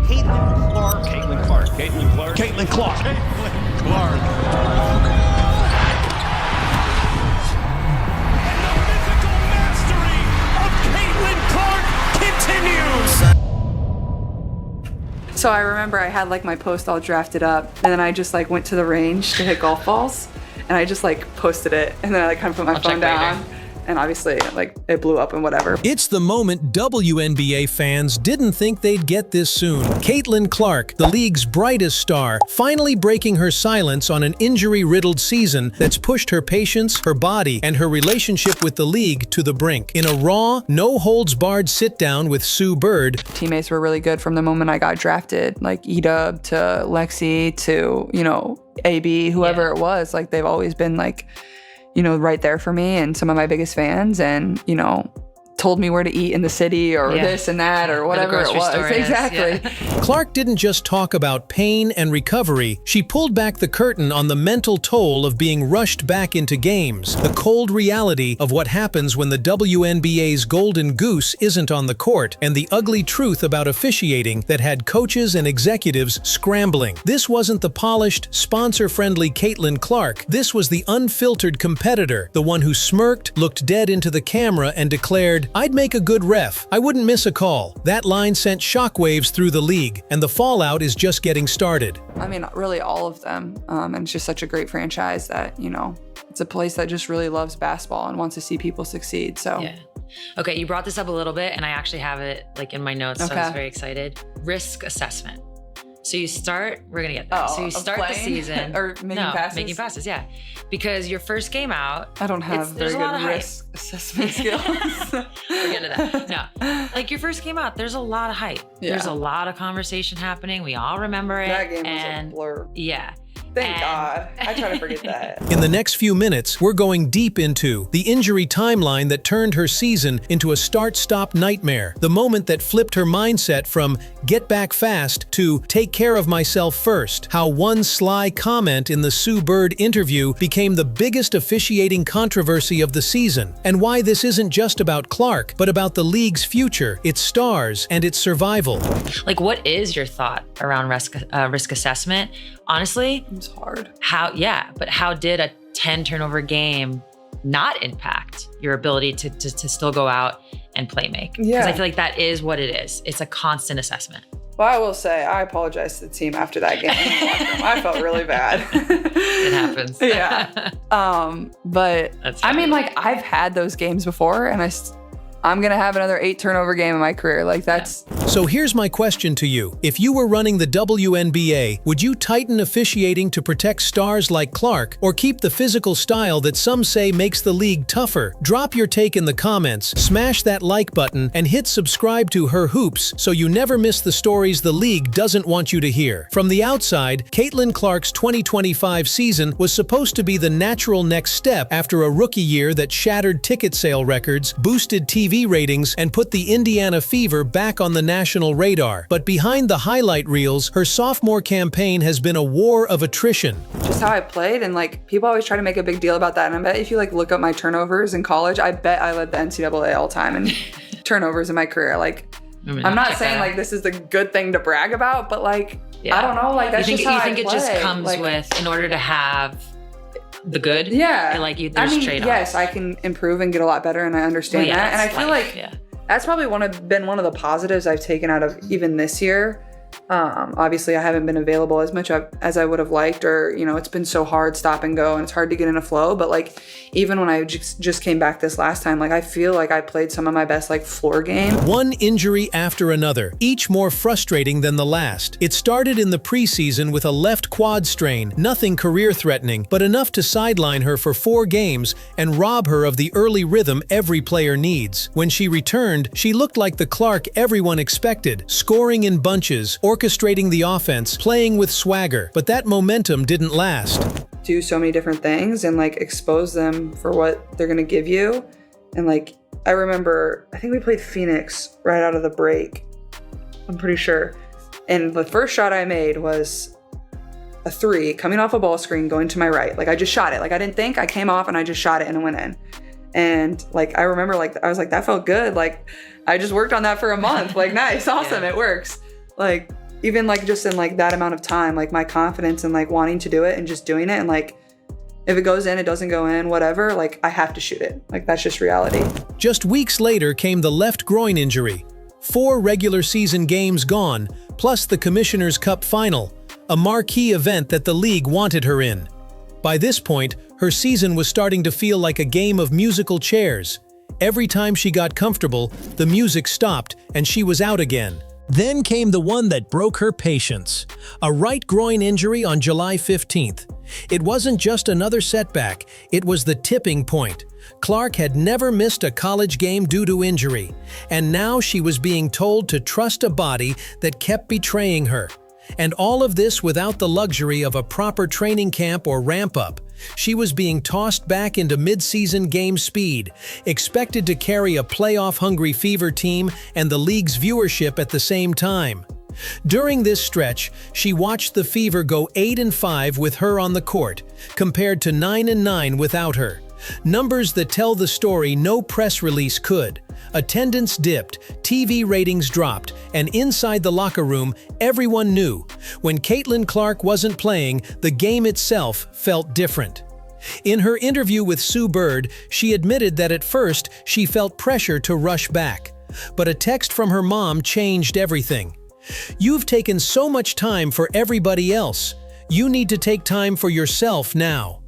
Caitlin Clark. Caitlin Clark. Caitlin Clark. Caitlin Clark. Caitlin Clark. And the mythical mastery of Caitlin Clark continues. So I remember I had like my post all drafted up, and then I just like went to the range to hit golf balls, and I just like posted it, and then I like kind of put my phone down. And obviously, like, it blew up and whatever. It's the moment WNBA fans didn't think they'd get this soon. Caitlin Clark, the league's brightest star, finally breaking her silence on an injury-riddled season that's pushed her patience, her body, and her relationship with the league to the brink. In a raw, no-holds-barred sit-down with Sue Bird, Teammates were really good from the moment I got drafted. Like, Edub to Lexi to, you know, AB, whoever it was. Like, they've always been, like, you know, right there for me and some of my biggest fans, and, you know, told me where to eat in the city or this and that or whatever it was. Exactly. Clark didn't just talk about pain and recovery, she pulled back the curtain on the mental toll of being rushed back into games, the cold reality of what happens when the WNBA's golden goose isn't on the court, and the ugly truth about officiating that had coaches and executives scrambling. This wasn't the polished, sponsor-friendly Caitlin Clark. This was the unfiltered competitor, the one who smirked, looked dead into the camera, and declared, "I'd make a good ref. I wouldn't miss a call." That line sent shockwaves through the league, and the fallout is just getting started. I mean, really all of them. And it's just such a great franchise that, you know, it's a place that just really loves basketball and wants to see people succeed. So yeah. Okay, you brought this up a little bit, and I actually have it like in my notes, so I was very excited. Risk assessment. So you start, we're gonna get there. So you start the season. Or making passes? Making passes, yeah. Because your first game out, I don't have very good risk assessment skills. We're getting to that. No, like your first game out, there's a lot of hype. Yeah. There's a lot of conversation happening. We all remember it. That game was a blur. Yeah. Thank God. I try to forget that. In the next few minutes, we're going deep into the injury timeline that turned her season into a start-stop nightmare, the moment that flipped her mindset from get back fast to take care of myself first, how one sly comment in the Sue Bird interview became the biggest officiating controversy of the season, and why this isn't just about Clark, but about the league's future, its stars, and its survival. Like, what is your thought around risk assessment? Honestly, it's hard. But how did a 10 turnover game not impact your ability to still go out and play make? Because I feel like that is what it is. It's a constant assessment. Well, I will say, I apologize to the team after that game. I felt really bad. It happens. Yeah. But I mean, like, I've had those games before, and I'm gonna have another 8 turnover game in my career. Like, that's... So here's my question to you. If you were running the WNBA, would you tighten officiating to protect stars like Clark, or keep the physical style that some say makes the league tougher? Drop your take in the comments, smash that like button, and hit subscribe to Her Hoops so you never miss the stories the league doesn't want you to hear. From the outside, Caitlin Clark's 2025 season was supposed to be the natural next step after a rookie year that shattered ticket sale records, boosted TV ratings, and put the Indiana Fever back on the national radar. But behind the highlight reels, her sophomore campaign has been a war of attrition. Just how I played, and like, people always try to make a big deal about that, and I bet if you like look up my turnovers in college, I bet I led the NCAA all time in turnovers in my career. Like, I'm not saying like this is the good thing to brag about, but like, I don't know, like, that's just how I play. You think it just comes with, in order to have the good? Yeah. And like, there's trade-offs. Yes, I can improve and get a lot better, and I understand that. And I feel like that's probably been one of the positives I've taken out of even this year. Obviously, I haven't been available as much as I would have liked, or, you know, it's been so hard stop and go, and it's hard to get in a flow. But like, even when I just came back this last time, like, I feel like I played some of my best like floor game. One injury after another, each more frustrating than the last. It started in the preseason with a left quad strain, nothing career-threatening, but enough to sideline her for 4 games and rob her of the early rhythm every player needs. When she returned, she looked like the Clark everyone expected, scoring in bunches, orchestrating the offense, playing with swagger, but that momentum didn't last. Do so many different things and like expose them for what they're gonna give you. And like, I remember, I think we played Phoenix right out of the break, I'm pretty sure. And the first shot I made was a 3 coming off a ball screen going to my right. Like, I just shot it. Like, I didn't think, I came off and I just shot it and it went in. And like, I remember, like, I was like, that felt good. Like, I just worked on that for a month. Like, nice, awesome, it works. Like, even like just in like that amount of time, like my confidence and like wanting to do it and just doing it, and like if it goes in, it doesn't go in, whatever, like I have to shoot it. Like that's just reality. Just weeks later came the left groin injury. 4 regular season games gone, plus the Commissioner's Cup final, a marquee event that the league wanted her in. By this point, her season was starting to feel like a game of musical chairs. Every time she got comfortable, the music stopped and she was out again. Then came the one that broke her patience. A right groin injury on July 15th. It wasn't just another setback, it was the tipping point. Clark had never missed a college game due to injury, and now she was being told to trust a body that kept betraying her. And all of this without the luxury of a proper training camp or ramp-up. She was being tossed back into mid-season game speed, expected to carry a playoff-hungry Fever team and the league's viewership at the same time. During this stretch, she watched the Fever go 8-5 with her on the court, compared to 9-9 without her. Numbers that tell the story no press release could. Attendance dipped, TV ratings dropped, and inside the locker room, everyone knew. When Caitlin Clark wasn't playing, the game itself felt different. In her interview with Sue Bird, she admitted that at first she felt pressure to rush back. But a text from her mom changed everything. "You've taken so much time for everybody else. You need to take time for yourself now."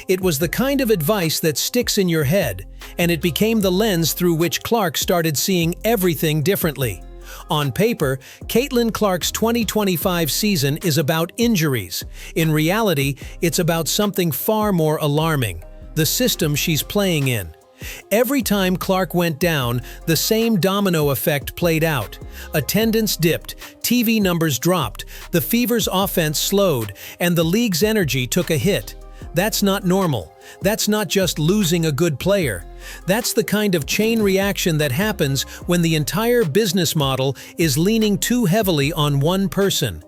It was the kind of advice that sticks in your head, and it became the lens through which Clark started seeing everything differently. On paper, Caitlin Clark's 2025 season is about injuries. In reality, it's about something far more alarming: the system she's playing in. Every time Clark went down, the same domino effect played out. Attendance dipped, TV numbers dropped, the Fever's offense slowed, and the league's energy took a hit. That's not normal. That's not just losing a good player. That's the kind of chain reaction that happens when the entire business model is leaning too heavily on one person.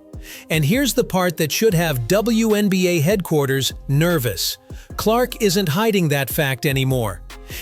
And here's the part that should have WNBA headquarters nervous. Clark isn't hiding that fact anymore.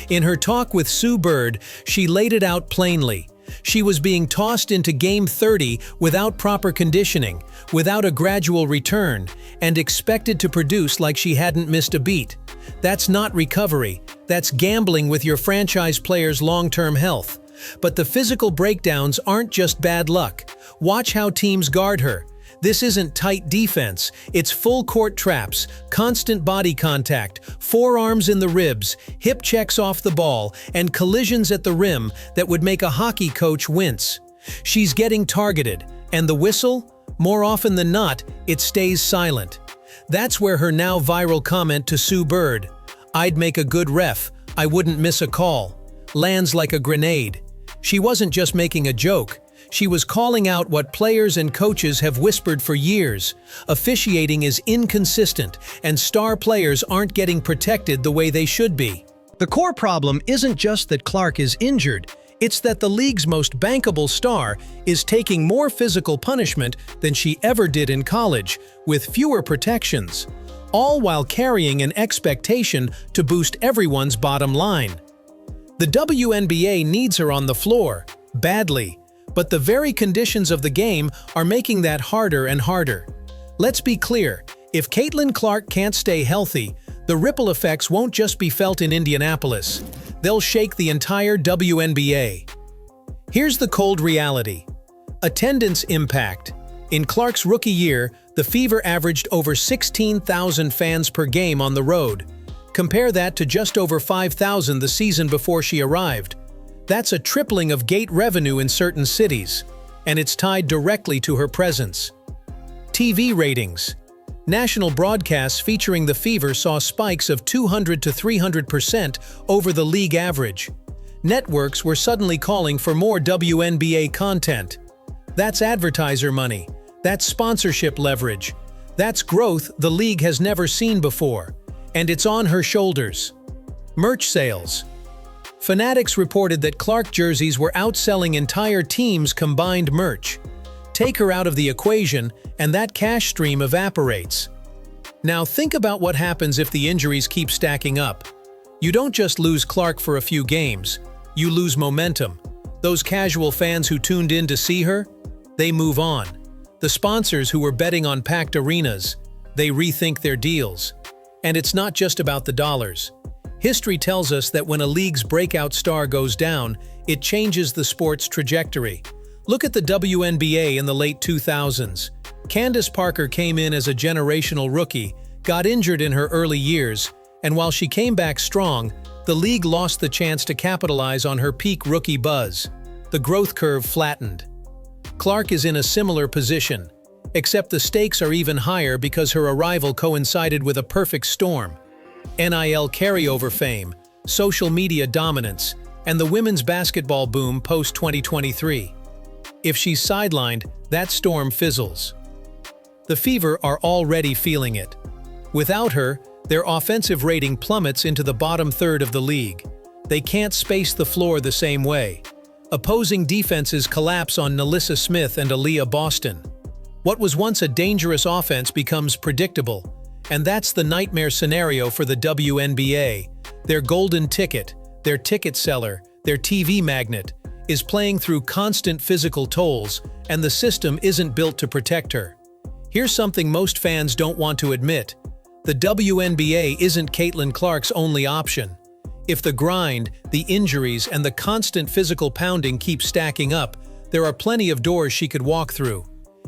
In her talk with Sue Bird, she laid it out plainly. She was being tossed into Game 30 without proper conditioning, without a gradual return, and expected to produce like she hadn't missed a beat. That's not recovery. That's gambling with your franchise player's long-term health. But the physical breakdowns aren't just bad luck. Watch how teams guard her. This isn't tight defense, it's full-court traps, constant body contact, forearms in the ribs, hip checks off the ball, and collisions at the rim that would make a hockey coach wince. She's getting targeted, and the whistle? More often than not, it stays silent. That's where her now viral comment to Sue Bird, "I'd make a good ref, I wouldn't miss a call," lands like a grenade. She wasn't just making a joke. She was calling out what players and coaches have whispered for years. Officiating is inconsistent, and star players aren't getting protected the way they should be. The core problem isn't just that Clark is injured, it's that the league's most bankable star is taking more physical punishment than she ever did in college, with fewer protections, all while carrying an expectation to boost everyone's bottom line. The WNBA needs her on the floor, badly. But the very conditions of the game are making that harder and harder. Let's be clear, if Caitlin Clark can't stay healthy, the ripple effects won't just be felt in Indianapolis. They'll shake the entire WNBA. Here's the cold reality. Attendance impact. In Clark's rookie year, the Fever averaged over 16,000 fans per game on the road. Compare that to just over 5,000 the season before she arrived. That's a tripling of gate revenue in certain cities, and it's tied directly to her presence. TV ratings. National broadcasts featuring the Fever saw spikes of 200 to 300% over the league average. Networks were suddenly calling for more WNBA content. That's advertiser money. That's sponsorship leverage. That's growth the league has never seen before, and it's on her shoulders. Merch sales. Fanatics reported that Clark jerseys were outselling entire teams' combined merch. Take her out of the equation, and that cash stream evaporates. Now think about what happens if the injuries keep stacking up. You don't just lose Clark for a few games, you lose momentum. Those casual fans who tuned in to see her, they move on. The sponsors who were betting on packed arenas, they rethink their deals. And it's not just about the dollars. History tells us that when a league's breakout star goes down, it changes the sport's trajectory. Look at the WNBA in the late 2000s. Candace Parker came in as a generational rookie, got injured in her early years, and while she came back strong, the league lost the chance to capitalize on her peak rookie buzz. The growth curve flattened. Clark is in a similar position, except the stakes are even higher because her arrival coincided with a perfect storm. NIL carryover fame, social media dominance, and the women's basketball boom post-2023. If she's sidelined, that storm fizzles. The Fever are already feeling it. Without her, their offensive rating plummets into the bottom third of the league. They can't space the floor the same way. Opposing defenses collapse on Nalissa Smith and Aaliyah Boston. What was once a dangerous offense becomes predictable, and that's the nightmare scenario for the WNBA. Their golden ticket, their ticket seller, their TV magnet, is playing through constant physical tolls, and the system isn't built to protect her. Here's something most fans don't want to admit. The WNBA isn't Caitlin Clark's only option. If the grind, the injuries, and the constant physical pounding keep stacking up, there are plenty of doors she could walk through.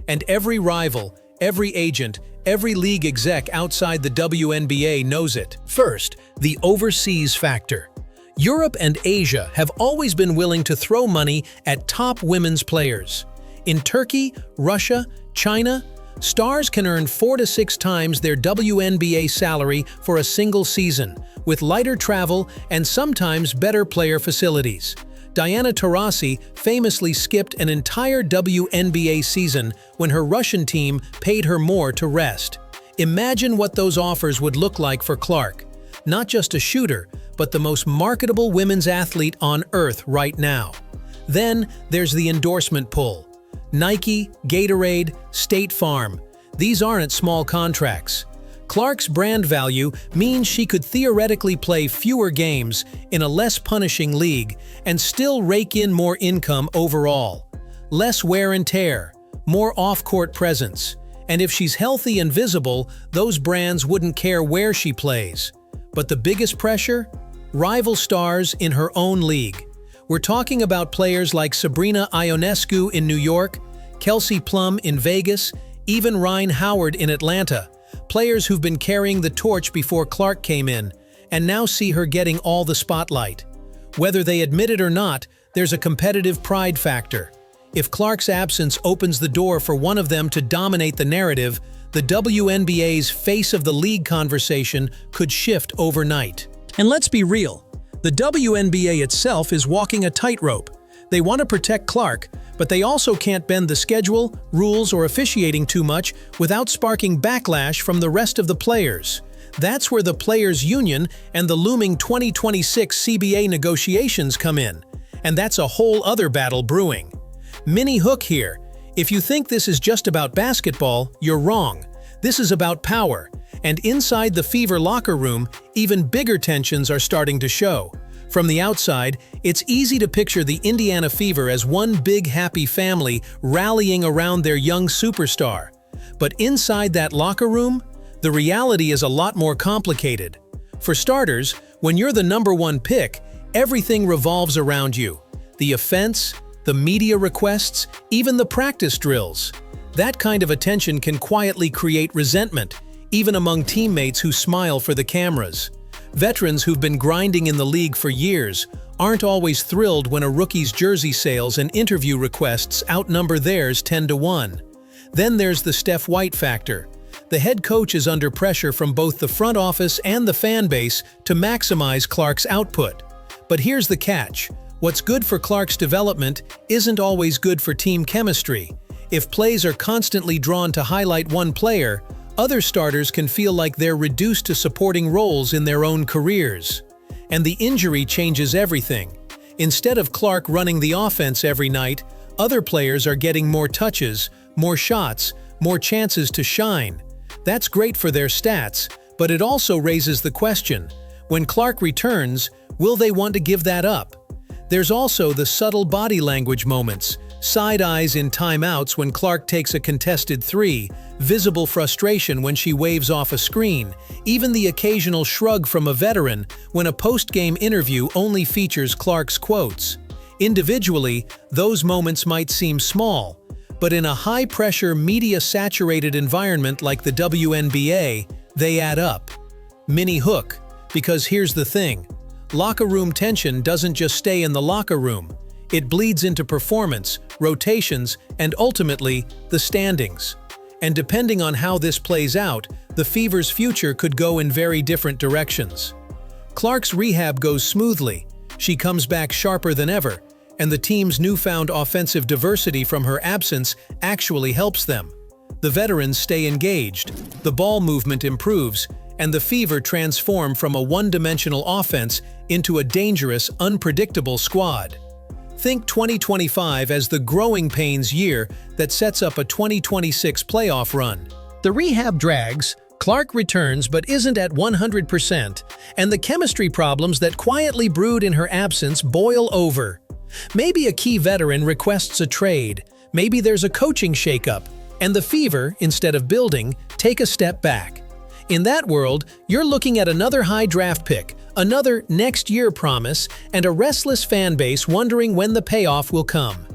And every rival, every agent, every league exec outside the WNBA knows it. First, the overseas factor. Europe and Asia have always been willing to throw money at top women's players. In Turkey, Russia, China, stars can earn 4 to 6 times their WNBA salary for a single season, with lighter travel and sometimes better player facilities. Diana Taurasi famously skipped an entire WNBA season when her Russian team paid her more to rest. Imagine what those offers would look like for Clark. Not just a shooter, but the most marketable women's athlete on earth right now. Then there's the endorsement pull. Nike, Gatorade, State Farm. These aren't small contracts. Clark's brand value means she could theoretically play fewer games in a less punishing league and still rake in more income overall. Less wear and tear, more off-court presence. And if she's healthy and visible, those brands wouldn't care where she plays. But the biggest pressure? Rival stars in her own league. We're talking about players like Sabrina Ionescu in New York, Kelsey Plum in Vegas, even Rhyne Howard in Atlanta. Players who've been carrying the torch before Clark came in, and now see her getting all the spotlight. Whether they admit it or not, there's a competitive pride factor. If Clark's absence opens the door for one of them to dominate the narrative, the WNBA's face of the league conversation could shift overnight. And let's be real, the WNBA itself is walking a tightrope. They want to protect Clark, but they also can't bend the schedule, rules, or officiating too much without sparking backlash from the rest of the players. That's where the Players' Union and the looming 2026 CBA negotiations come in. And that's a whole other battle brewing. Mini hook here. If you think this is just about basketball, you're wrong. This is about power. And inside the Fever locker room, even bigger tensions are starting to show. From the outside, it's easy to picture the Indiana Fever as one big happy family rallying around their young superstar. But inside that locker room, the reality is a lot more complicated. For starters, when you're the #1 pick, everything revolves around you. The offense, the media requests, even the practice drills. That kind of attention can quietly create resentment, even among teammates who smile for the cameras. Veterans who've been grinding in the league for years aren't always thrilled when a rookie's jersey sales and interview requests outnumber theirs 10 to 1. Then there's the Steph White factor. The head coach is under pressure from both the front office and the fan base to maximize Clark's output. But here's the catch. What's good for Clark's development isn't always good for team chemistry. If plays are constantly drawn to highlight one player, other starters can feel like they're reduced to supporting roles in their own careers. And the injury changes everything. Instead of Clark running the offense every night, other players are getting more touches, more shots, more chances to shine. That's great for their stats, but it also raises the question, when Clark returns, will they want to give that up? There's also the subtle body language moments, Side eyes in timeouts when Clark takes a contested three, visible frustration when she waves off a screen, even the occasional shrug from a veteran when a post-game interview only features Clark's quotes. Individually, those moments might seem small, but in a high-pressure, media-saturated environment like the WNBA, they add up. Mini hook, because here's the thing. Locker room tension doesn't just stay in the locker room. It bleeds into performance, rotations, and ultimately, the standings. And depending on how this plays out, the Fever's future could go in very different directions. Clark's rehab goes smoothly. She comes back sharper than ever, and the team's newfound offensive diversity from her absence actually helps them. The veterans stay engaged, the ball movement improves, and the Fever transform from a one-dimensional offense into a dangerous, unpredictable squad. Think 2025 as the growing pains year that sets up a 2026 playoff run. The rehab drags, Clark returns but isn't at 100%, and the chemistry problems that quietly brewed in her absence boil over. Maybe a key veteran requests a trade, maybe there's a coaching shakeup, and the Fever, instead of building, take a step back. In that world, you're looking at another high draft pick, another next-year promise, and a restless fan base wondering when the payoff will come.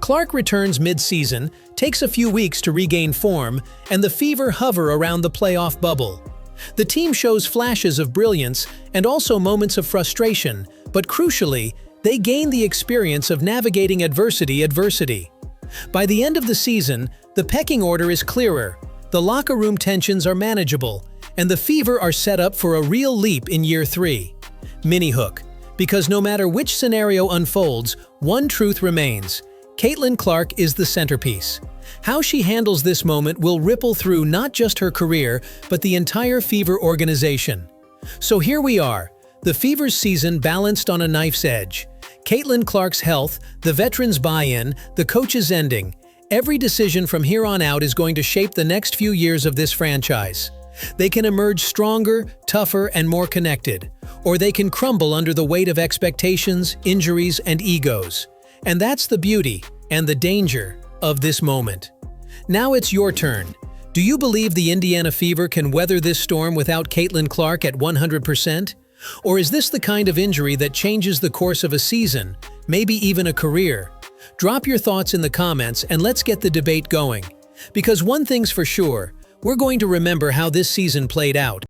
Clark returns mid-season, takes a few weeks to regain form, and the Fever hover around the playoff bubble. The team shows flashes of brilliance and also moments of frustration, but crucially, they gain the experience of navigating adversity. By the end of the season, the pecking order is clearer, the locker room tensions are manageable, and the Fever are set up for a real leap in year 3. Mini hook, because no matter which scenario unfolds, one truth remains. Caitlin Clark is the centerpiece. How she handles this moment will ripple through not just her career, but the entire Fever organization. So here we are, the Fever's season balanced on a knife's edge. Caitlin Clark's health, the veterans' buy-in, the coach's ending. Every decision from here on out is going to shape the next few years of this franchise. They can emerge stronger, tougher, and more connected, or they can crumble under the weight of expectations, injuries, and egos. And that's the beauty and the danger of this moment. Now it's your turn. Do you believe the Indiana Fever can weather this storm without Caitlin Clark at 100%? Or is this the kind of injury that changes the course of a season, maybe even a career? Drop your thoughts in the comments and let's get the debate going. Because one thing's for sure, we're going to remember how this season played out.